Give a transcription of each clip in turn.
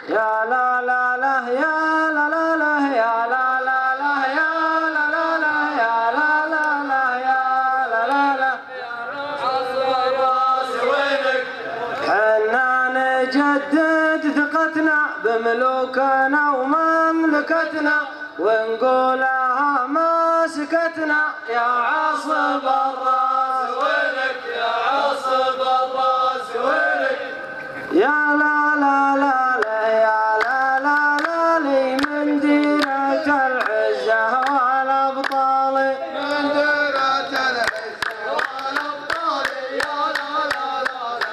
يا لا لا لا يا لا لا لا يا لا لا لا يا لا لا لا يا لا لا لا يا لا لا لا حنا نجدد ثقتنا بملوكنا ومملكتنا ونقولها ما سكتنا يا عصب الراس وينك يا عصب الراس وينك يا لا لا لا لا يا لا لا لا لي من ديرة العزة والأبطال من ديرة العزة والأبطال يا لا لا لا لا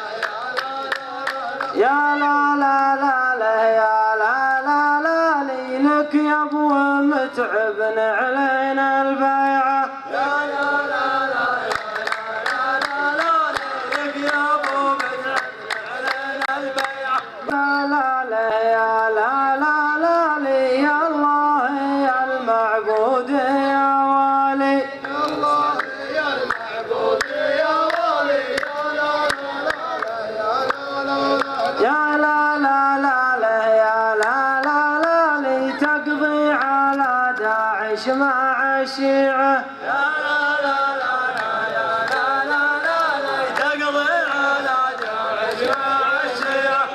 يا لا لا لا لا يا لا لا لا لي لك يا ابو متعب علينا البيعة يا لا لا لا يا لا لا لا لك يا ابو متعب علينا البيعة لا لا لا يا لا لا لا لي يا الله يا المعبود يا والي يا الله يا المعبود يا والي يا لا لا لا يا لا لا لا يا لا لا لا لي تقضي على داعش مع الشيعة يا لا لا لا يا لا لا لا لي تقضي على داعش مع الشيعة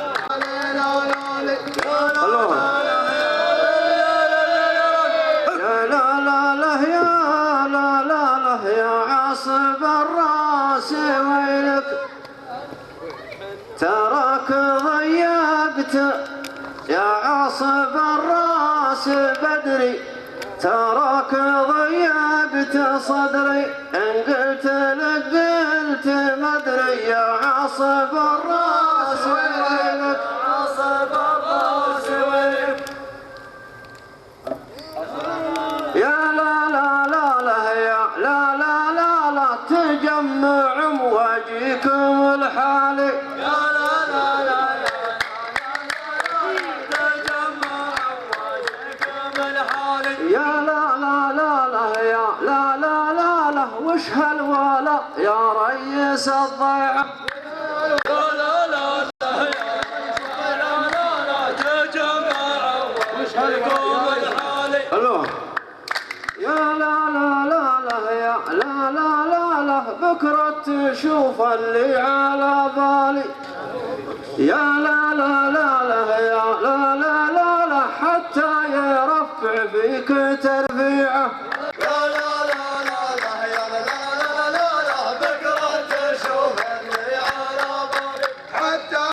يا لا لا لا يا لا لا يا عصب الراس ويلك تراك ضيقت يا عصب الراس بدري تراك ضيقت صدري ان قلت لك قلت مدري يا عصب الراس ويلك عصب الراس ويلك يا لا لا لا لا يا لا لا لا لا تجمع مواجيكم الحالي يا لا لا لا يا لا لا لا لا يا لا لا لا لا وش هالولا يا ريس الضيعة لا لا لا لا لا لا لا تجمع وش هالقوم الحالي يا لا لا لا لا يا لا لا لا لا بكرة تشوف اللي على بالي يا لا لا لا لا يا لا لا لا لا حتى يرفع فيك ترفيعه يا لا لا لا لا يا لا لا لا لا بكرة تشوف اللي على بالي حتى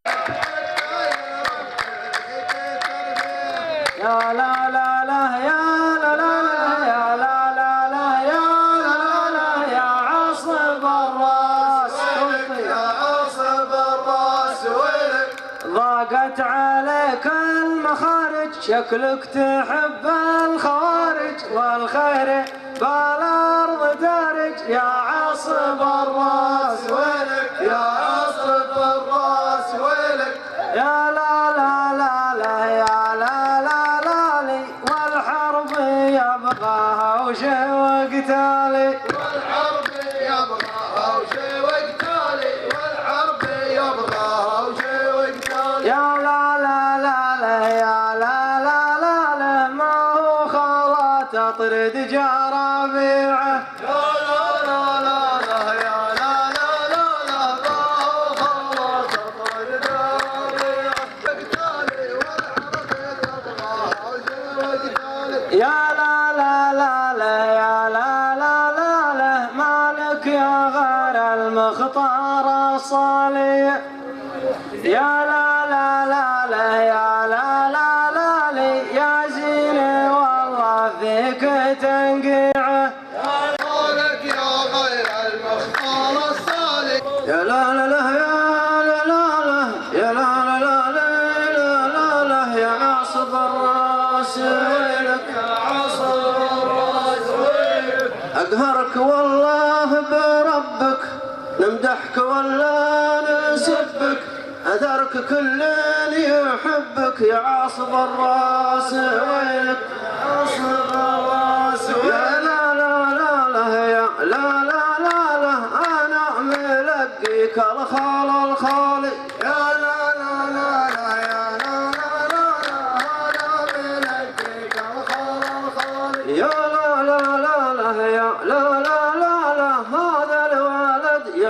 يا لا لا لا يا لا لا لا يا لا لا لا يا لا لا لا يا عصب الراس يا عصب الراس ويلك ضاقت عليك المخارج شكلك تحب الخوارج والخير بالارض دارج يا عصب الراس ويلك يا عصب الراس ويلك يا لا لا لا لا يا لا لا لا لي والحرب يبغاها وشي وقتالي والحرب يبغاها وشي وقتالي والحرب يبغاها وشي وقتالي يا لا لا لا لا يا لا لا لا لا ما هو خلا تطرد جرابيعه يا لا لا لا لا يا لا لا لا لا ما هو خلا تطرد جرابيعه وقتالي والحرب يبغاها وشي وقتالي يا لا لا لا لا يا لا لا لا لا مالك يا غير المختار الصالح يا لا لا لا لا يا لا لا لا لي يا زيني والله فيك تنقيعه يا مالك يا غير المختار الصالح يا لا لا لا يا لا لا لا يا لا لا لا لا لا لا لا يا عصب الراس ويلك يا عصب الراس ويلك اقهرك والله بربك نمدحك ولا نسبك اثرك كل يحبك يا عصب الراس ويلك عصب الراس ويلك يا لا لا لا لا يا لا لا لا لا انا ملقيك الخال الخالي يا لا لا لا لا يا لا لا لا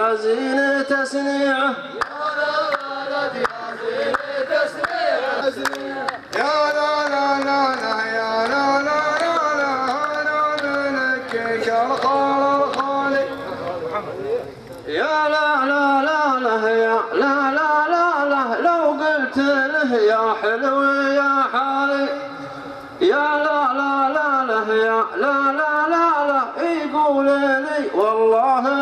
يا زين تسنيعه يا لا لا لا لا يا لا لا لا لا منك الخال الخالي يا لا لا لا لا يا لا لا لا لا لو قلت له يا حلو يا حالي يا لا لا لا لا يا لا لا لا لا يقول لي والله